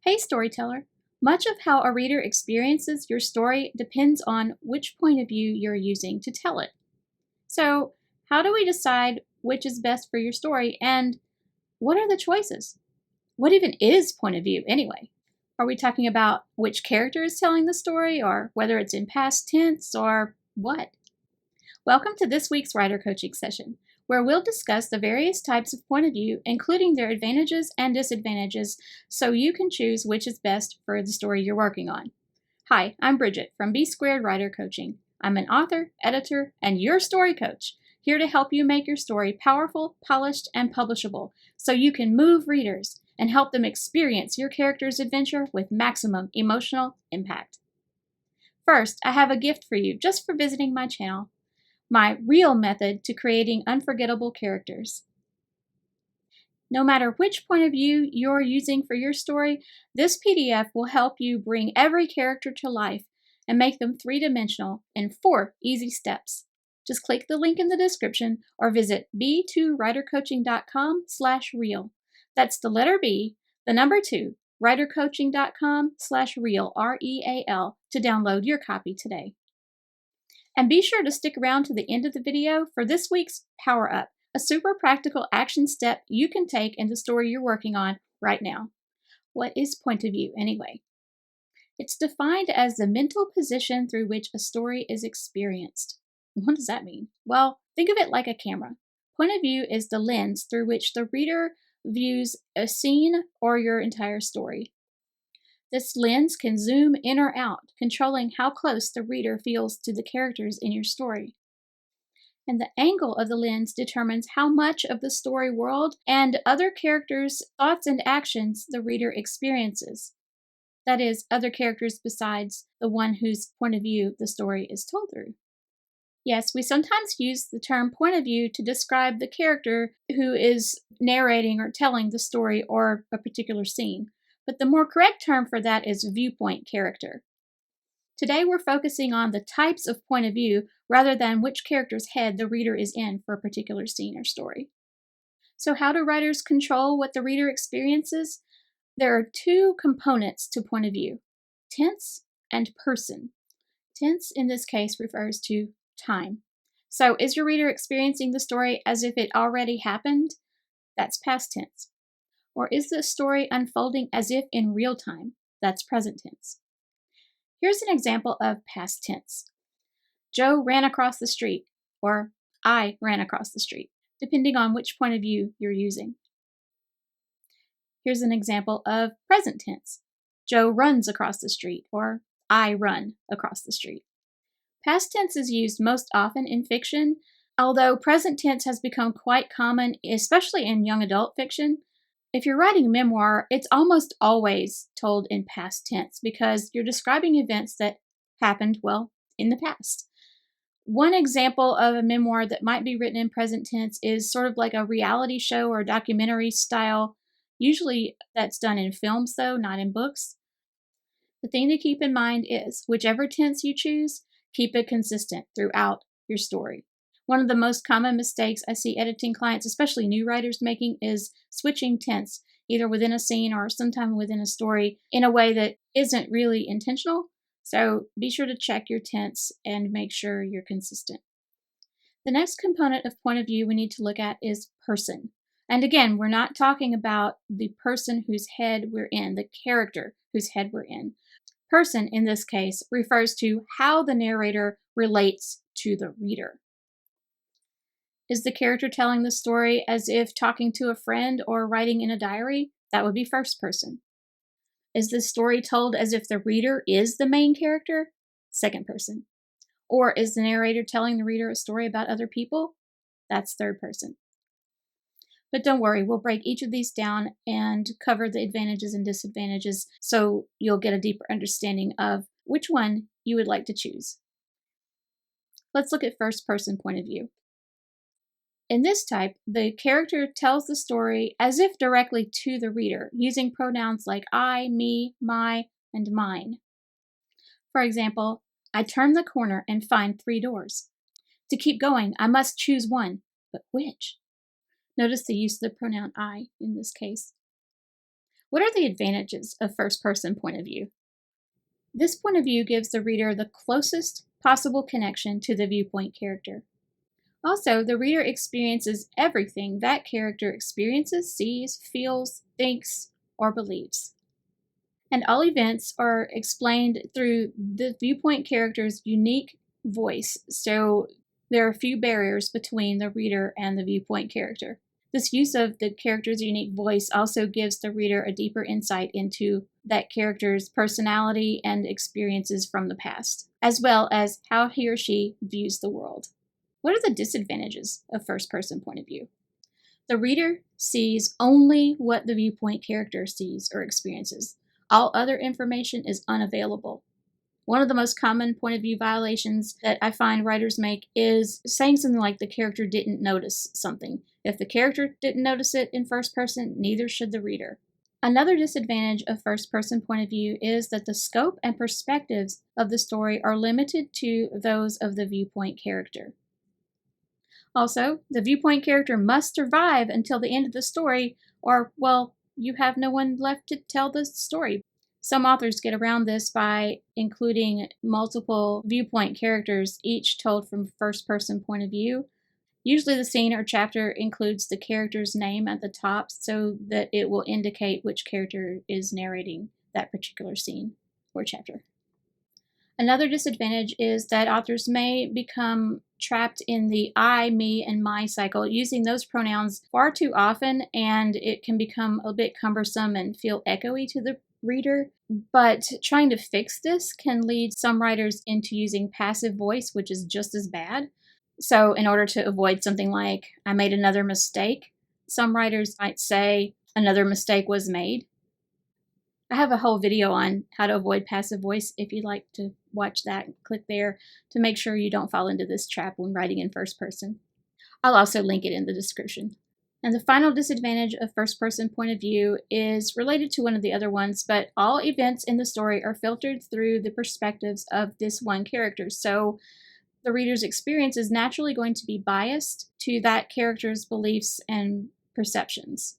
Hey storyteller! Much of how a reader experiences your story depends on which point of view you're using to tell it. So, how do we decide which is best for your story, and what are the choices? What even is point of view anyway? Are we talking about which character is telling the story, or whether it's in past tense, or what? Welcome to this week's writer coaching session, where we'll discuss the various types of point of view, including their advantages and disadvantages, so you can choose which is best for the story you're working on. Hi, I'm Bridget from B Squared Writer Coaching. I'm an author, editor, and your story coach, here to help you make your story powerful, polished, and publishable, so you can move readers and help them experience your character's adventure with maximum emotional impact. First, I have a gift for you just for visiting my channel. My real method to creating unforgettable characters. No matter which point of view you're using for your story, this PDF will help you bring every character to life and make them three-dimensional in 4 easy steps. Just click the link in the description or visit b2writercoaching.com/real. That's the letter B, the number 2, writercoaching.com/real, R-E-A-L, to download your copy today. And be sure to stick around to the end of the video for this week's Power Up, a super practical action step you can take in the story you're working on right now. What is point of view anyway? It's defined as the mental position through which a story is experienced. What does that mean? Well, think of it like a camera. Point of view is the lens through which the reader views a scene or your entire story. This lens can zoom in or out, controlling how close the reader feels to the characters in your story. And the angle of the lens determines how much of the story world and other characters' thoughts and actions the reader experiences. That is, other characters besides the one whose point of view the story is told through. Yes, we sometimes use the term point of view to describe the character who is narrating or telling the story or a particular scene. But the more correct term for that is viewpoint character. Today we're focusing on the types of point of view rather than which character's head the reader is in for a particular scene or story. So how do writers control what the reader experiences? There are 2 components to point of view: tense and person. Tense in this case refers to time. So is your reader experiencing the story as if it already happened? That's past tense. Or is the story unfolding as if in real time? That's present tense. Here's an example of past tense. Joe ran across the street, or I ran across the street, depending on which point of view you're using. Here's an example of present tense. Joe runs across the street, or I run across the street. Past tense is used most often in fiction, although present tense has become quite common, especially in young adult fiction. If you're writing a memoir, it's almost always told in past tense because you're describing events that happened, well, in the past. One example of a memoir that might be written in present tense is sort of like a reality show or documentary style. Usually that's done in films, though, not in books. The thing to keep in mind is, whichever tense you choose, keep it consistent throughout your story. One of the most common mistakes I see editing clients, especially new writers, making is switching tense, either within a scene or sometime within a story, in a way that isn't really intentional. So be sure to check your tense and make sure you're consistent. The next component of point of view we need to look at is person. And again, we're not talking about the person whose head we're in, the character whose head we're in. Person, in this case, refers to how the narrator relates to the reader. Is the character telling the story as if talking to a friend or writing in a diary? That would be first person. Is the story told as if the reader is the main character? Second person. Or is the narrator telling the reader a story about other people? That's third person. But don't worry, we'll break each of these down and cover the advantages and disadvantages so you'll get a deeper understanding of which one you would like to choose. Let's look at first person point of view. In this type, the character tells the story as if directly to the reader, using pronouns like I, me, my, and mine. For example, I turn the corner and find 3 doors. To keep going, I must choose one, but which? Notice the use of the pronoun I in this case. What are the advantages of first-person point of view? This point of view gives the reader the closest possible connection to the viewpoint character. Also, the reader experiences everything that character experiences, sees, feels, thinks, or believes. And all events are explained through the viewpoint character's unique voice, so there are few barriers between the reader and the viewpoint character. This use of the character's unique voice also gives the reader a deeper insight into that character's personality and experiences from the past, as well as how he or she views the world. What are the disadvantages of first-person point of view? The reader sees only what the viewpoint character sees or experiences. All other information is unavailable. One of the most common point of view violations that I find writers make is saying something like the character didn't notice something. If the character didn't notice it in first person, neither should the reader. Another disadvantage of first person point of view is that the scope and perspectives of the story are limited to those of the viewpoint character. Also, the viewpoint character must survive until the end of the story, or, well, you have no one left to tell the story. Some authors get around this by including multiple viewpoint characters, each told from first-person point of view. Usually the scene or chapter includes the character's name at the top so that it will indicate which character is narrating that particular scene or chapter. Another disadvantage is that authors may become trapped in the I, me, and my cycle, using those pronouns far too often, and it can become a bit cumbersome and feel echoey to the reader. But trying to fix this can lead some writers into using passive voice, which is just as bad. So in order to avoid something like, I made another mistake, some writers might say, another mistake was made. I have a whole video on how to avoid passive voice. If you'd like to watch that, click there to make sure you don't fall into this trap when writing in first person. I'll also link it in the description. And the final disadvantage of first person point of view is related to one of the other ones, but all events in the story are filtered through the perspectives of this one character. So the reader's experience is naturally going to be biased to that character's beliefs and perceptions.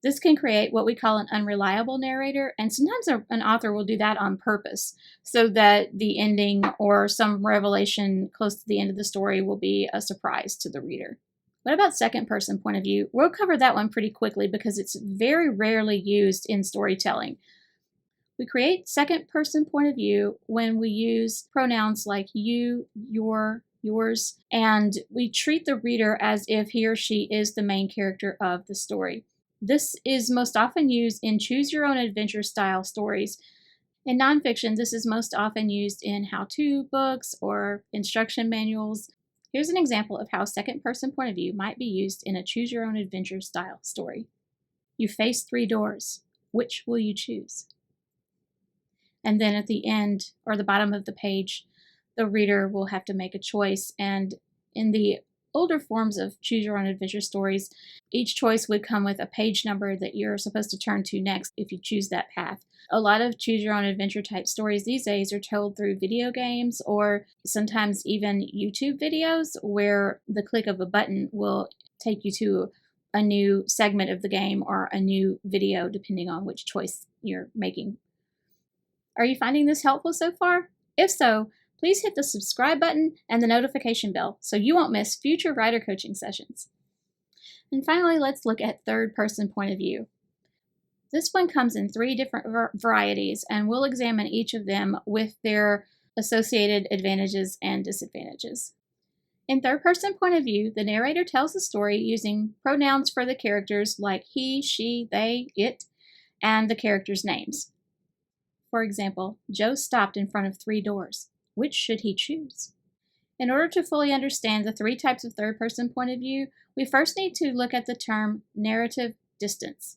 This can create what we call an unreliable narrator, and sometimes an author will do that on purpose so that the ending or some revelation close to the end of the story will be a surprise to the reader. What about second person point of view? We'll cover that one pretty quickly because it's very rarely used in storytelling. We create second person point of view when we use pronouns like you, your, yours, and we treat the reader as if he or she is the main character of the story. This is most often used in choose-your-own-adventure style stories. In nonfiction, this is most often used in how-to books or instruction manuals. Here's an example of how second-person point of view might be used in a choose-your-own-adventure style story. You face 3 doors. Which will you choose? And then at the end, or the bottom of the page, the reader will have to make a choice. And in the older forms of choose-your-own-adventure stories, each choice would come with a page number that you're supposed to turn to next if you choose that path. A lot of choose-your-own-adventure type stories these days are told through video games or sometimes even YouTube videos where the click of a button will take you to a new segment of the game or a new video depending on which choice you're making. Are you finding this helpful so far? If so, please hit the subscribe button and the notification bell so you won't miss future writer coaching sessions. And finally, let's look at third-person point of view. This one comes in 3 different varieties, and we'll examine each of them with their associated advantages and disadvantages. In third-person point of view, the narrator tells the story using pronouns for the characters like he, she, they, it, and the characters' names. For example, Joe stopped in front of 3 doors. Which should he choose? In order to fully understand the 3 types of third-person point of view, we first need to look at the term narrative distance.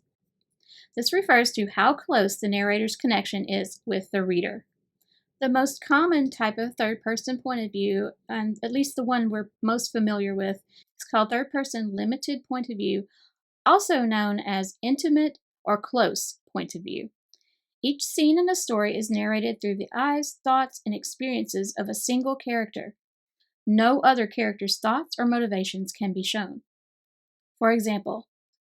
This refers to how close the narrator's connection is with the reader. The most common type of third-person point of view, and at least the one we're most familiar with, is called third-person limited point of view, also known as intimate or close point of view. Each scene in a story is narrated through the eyes, thoughts, and experiences of a single character. No other character's thoughts or motivations can be shown. For example,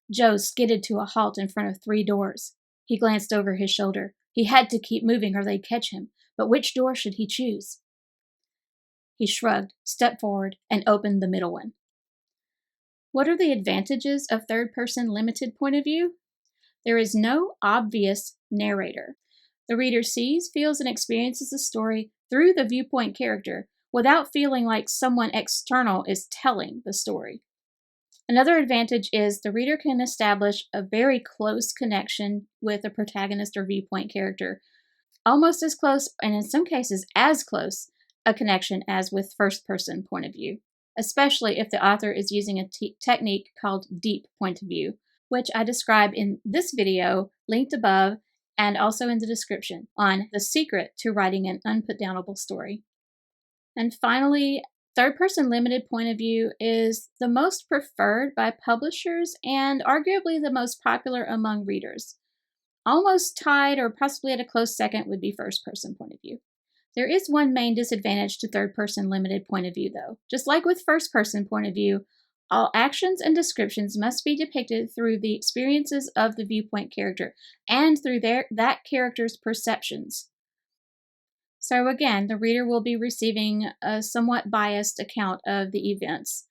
Joe skidded to a halt in front of 3 doors. He glanced over his shoulder. He had to keep moving or they'd catch him. But which door should he choose? He shrugged, stepped forward, and opened the middle one. What are the advantages of third-person limited point of view? There is no obvious narrator. The reader sees, feels, and experiences the story through the viewpoint character without feeling like someone external is telling the story. Another advantage is the reader can establish a very close connection with a protagonist or viewpoint character, almost as close, and in some cases as close, a connection as with first-person point of view, especially if the author is using a technique called deep point of view, which I describe in this video, linked above, and also in the description, on the secret to writing an unputdownable story. And finally, third-person limited point of view is the most preferred by publishers and arguably the most popular among readers. Almost tied or possibly at a close second would be first-person point of view. There is one main disadvantage to third-person limited point of view, though. Just like with first-person point of view, all actions and descriptions must be depicted through the experiences of the viewpoint character and through that character's perceptions. So again, the reader will be receiving a somewhat biased account of the events.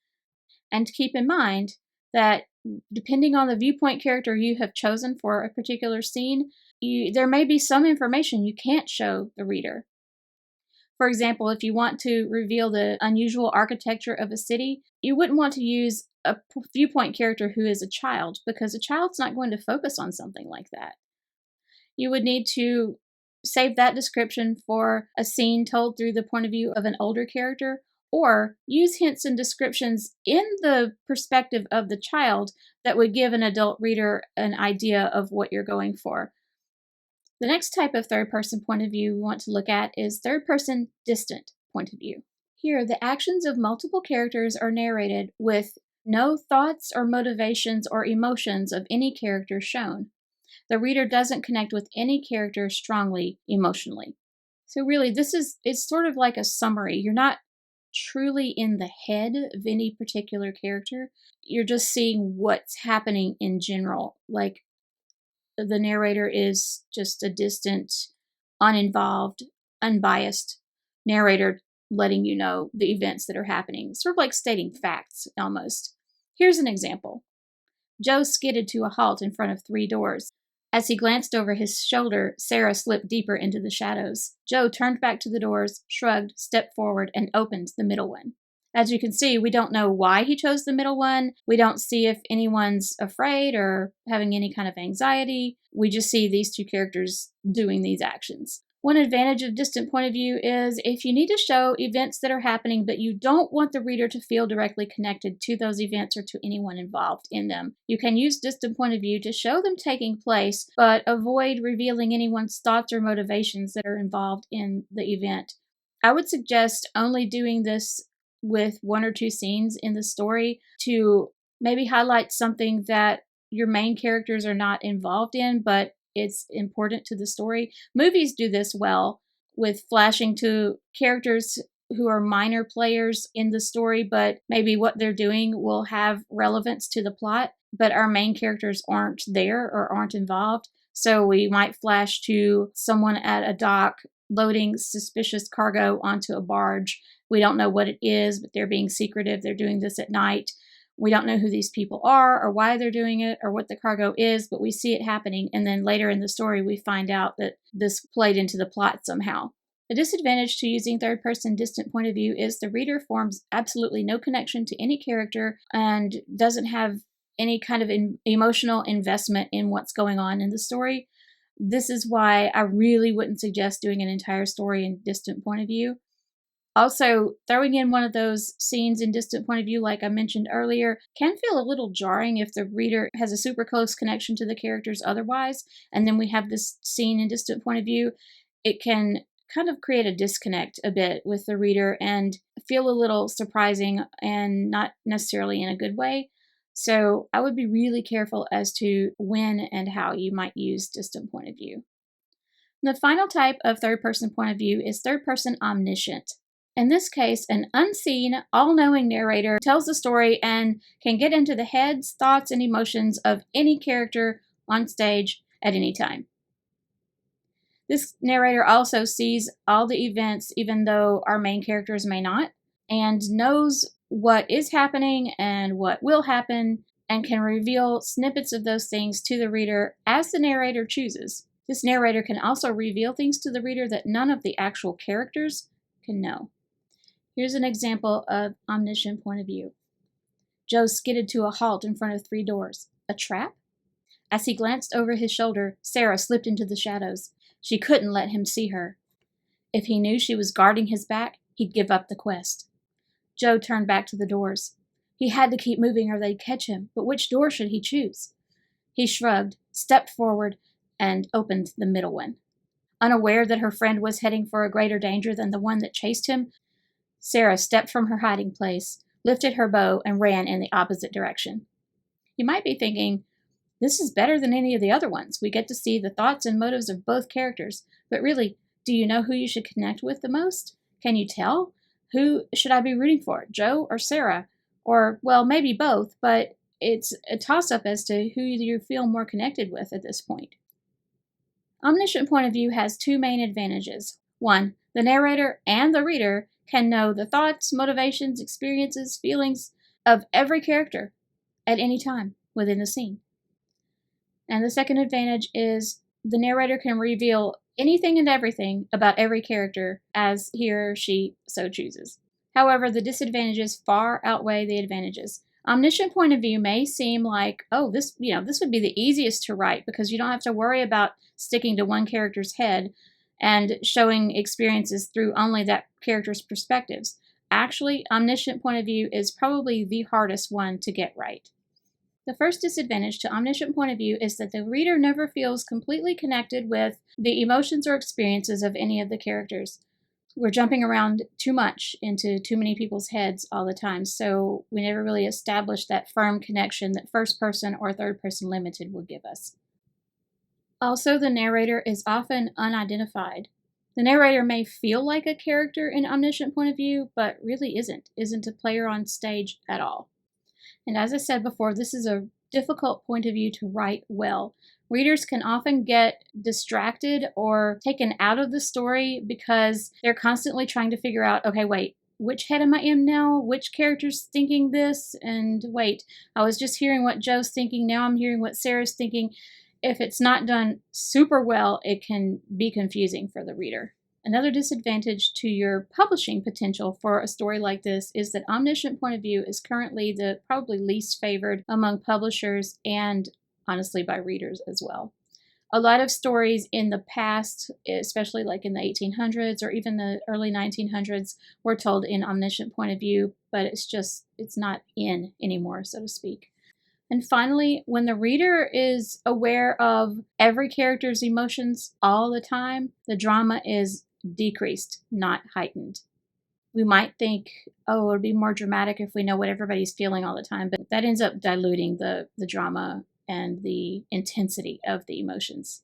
And keep in mind that depending on the viewpoint character you have chosen for a particular scene, there may be some information you can't show the reader. For example, if you want to reveal the unusual architecture of a city, you wouldn't want to use a viewpoint character who is a child, because a child's not going to focus on something like that. You would need to save that description for a scene told through the point of view of an older character, or use hints and descriptions in the perspective of the child that would give an adult reader an idea of what you're going for. The next type of third-person point of view we want to look at is third-person distant point of view. Here, the actions of multiple characters are narrated with no thoughts or motivations or emotions of any character shown. The reader doesn't connect with any character strongly emotionally. So really, it's sort of like a summary. You're not truly in the head of any particular character. You're just seeing what's happening in general. Like, the narrator is just a distant, uninvolved, unbiased narrator letting you know the events that are happening. Sort of like stating facts, almost. Here's an example. Joe skidded to a halt in front of 3 doors. As he glanced over his shoulder, Sarah slipped deeper into the shadows. Joe turned back to the doors, shrugged, stepped forward, and opened the middle one. As you can see, we don't know why he chose the middle one. We don't see if anyone's afraid or having any kind of anxiety. We just see these 2 characters doing these actions. One advantage of distant point of view is if you need to show events that are happening, but you don't want the reader to feel directly connected to those events or to anyone involved in them, you can use distant point of view to show them taking place, but avoid revealing anyone's thoughts or motivations that are involved in the event. I would suggest only doing this with 1 or 2 scenes in the story to maybe highlight something that your main characters are not involved in, but it's important to the story. Movies do this well with flashing to characters who are minor players in the story, but maybe what they're doing will have relevance to the plot, but our main characters aren't there or aren't involved. So we might flash to someone at a dock loading suspicious cargo onto a barge. We don't know what it is, but they're being secretive. They're doing this at night. We don't know who these people are or why they're doing it or what the cargo is, but we see it happening. And then later in the story, we find out that this played into the plot somehow. The disadvantage to using third-person distant point of view is the reader forms absolutely no connection to any character and doesn't have any kind of emotional investment in what's going on in the story. This is why I really wouldn't suggest doing an entire story in distant point of view. Also, throwing in one of those scenes in distant point of view, like I mentioned earlier, can feel a little jarring if the reader has a super close connection to the characters otherwise, and then we have this scene in distant point of view. It can kind of create a disconnect a bit with the reader and feel a little surprising and not necessarily in a good way. So I would be really careful as to when and how you might use distant point of view. The final type of third-person point of view is third-person omniscient. In this case, an unseen, all-knowing narrator tells the story and can get into the heads, thoughts, and emotions of any character on stage at any time. This narrator also sees all the events, even though our main characters may not, and knows what is happening and what will happen, and can reveal snippets of those things to the reader as the narrator chooses. This narrator can also reveal things to the reader that none of the actual characters can know. Here's an example of omniscient point of view. Joe skidded to a halt in front of 3 doors. A trap? As he glanced over his shoulder, Sarah slipped into the shadows. She couldn't let him see her. If he knew she was guarding his back, he'd give up the quest. Joe turned back to the doors. He had to keep moving or they'd catch him, but which door should he choose? He shrugged, stepped forward, and opened the middle one. Unaware that her friend was heading for a greater danger than the one that chased him, Sarah stepped from her hiding place, lifted her bow, and ran in the opposite direction. You might be thinking, this is better than any of the other ones. We get to see the thoughts and motives of both characters. But really, do you know who you should connect with the most? Can you tell? Who should I be rooting for, Joe or Sarah? Or, well, maybe both, but it's a toss-up as to who you feel more connected with at this point. Omniscient point of view has 2 main advantages. 1, the narrator and the reader can know the thoughts, motivations, experiences, feelings of every character at any time within the scene. And the second advantage is the narrator can reveal anything and everything about every character as he or she so chooses. However, the disadvantages far outweigh the advantages. Omniscient point of view may seem like, oh, this would be the easiest to write because you don't have to worry about sticking to one character's head and showing experiences through only that character's perspectives. Actually, omniscient point of view is probably the hardest one to get right. The first disadvantage to omniscient point of view is that the reader never feels completely connected with the emotions or experiences of any of the characters. We're jumping around too much into too many people's heads all the time, so we never really establish that firm connection that first person or third person limited will give us. Also, the narrator is often unidentified. The narrator may feel like a character in omniscient point of view, but really isn't a player on stage at all. And as I said before, this is a difficult point of view to write well. Readers can often get distracted or taken out of the story because they're constantly trying to figure out, okay, wait, which head am I in now? Which character's thinking this? And wait, I was just hearing what Joe's thinking. Now I'm hearing what Sarah's thinking. If it's not done super well, it can be confusing for the reader. Another disadvantage to your publishing potential for a story like this is that omniscient point of view is currently the probably least favored among publishers and honestly by readers as well. A lot of stories in the past, especially like in the 1800s or even the early 1900s, were told in omniscient point of view, but it's not in anymore, so to speak. And finally, when the reader is aware of every character's emotions all the time, the drama is decreased, not heightened. We might think, oh, it would be more dramatic if we know what everybody's feeling all the time, but that ends up diluting the drama and the intensity of the emotions.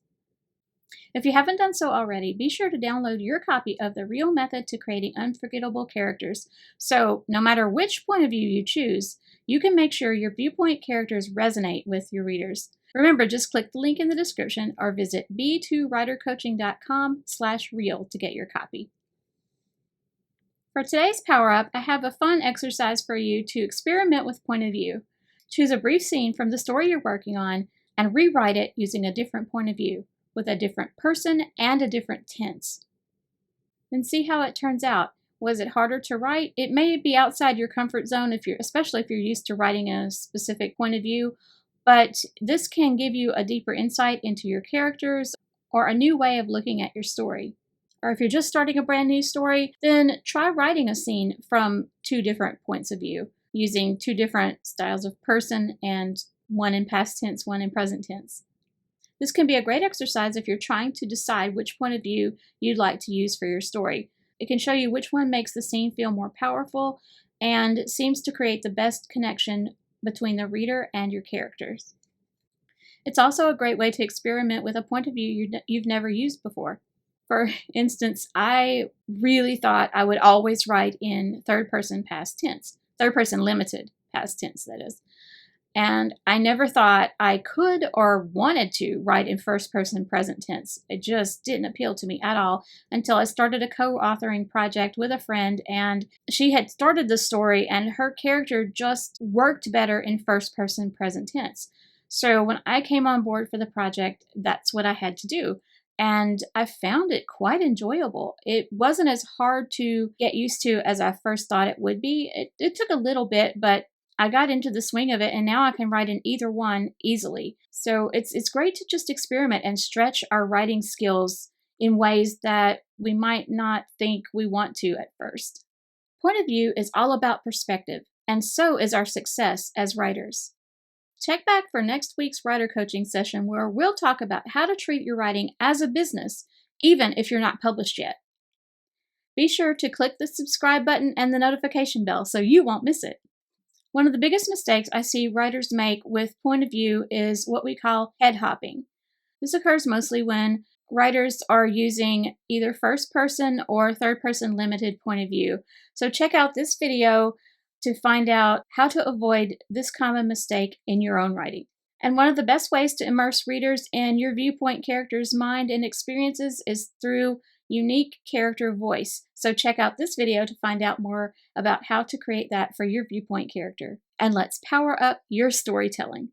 If you haven't done so already, be sure to download your copy of The Real Method to Creating Unforgettable Characters. So no matter which point of view you choose, you can make sure your viewpoint characters resonate with your readers. Remember, just click the link in the description or visit b2writercoaching.com/real to get your copy. For today's Power Up, I have a fun exercise for you to experiment with point of view. Choose a brief scene from the story you're working on and rewrite it using a different point of view, with a different person and a different tense. Then see how it turns out. Was it harder to write? It may be outside your comfort zone, especially if you're used to writing a specific point of view, but this can give you a deeper insight into your characters or a new way of looking at your story. Or if you're just starting a brand new story, then try writing a scene from 2 different points of view, using 2 different styles of person and one in past tense, one in present tense. This can be a great exercise if you're trying to decide which point of view you'd like to use for your story. It can show you which one makes the scene feel more powerful and seems to create the best connection between the reader and your characters. It's also a great way to experiment with a point of view you've never used before. For instance, I really thought I would always write in third person past tense, third person limited past tense, that is. And I never thought I could or wanted to write in first person present tense. It just didn't appeal to me at all until I started a co-authoring project with a friend, and she had started the story and her character just worked better in first person present tense. So when I came on board for the project, that's what I had to do. And I found it quite enjoyable. It wasn't as hard to get used to as I first thought it would be. It took a little bit, but I got into the swing of it, and now I can write in either one easily. So it's great to just experiment and stretch our writing skills in ways that we might not think we want to at first. Point of view is all about perspective, and so is our success as writers. Check back for next week's writer coaching session, where we'll talk about how to treat your writing as a business, even if you're not published yet. Be sure to click the subscribe button and the notification bell so you won't miss it. One of the biggest mistakes I see writers make with point of view is what we call head hopping. This occurs mostly when writers are using either first person or third person limited point of view. So check out this video to find out how to avoid this common mistake in your own writing. And one of the best ways to immerse readers in your viewpoint character's mind and experiences is through unique character voice. So check out this video to find out more about how to create that for your viewpoint character. And let's power up your storytelling.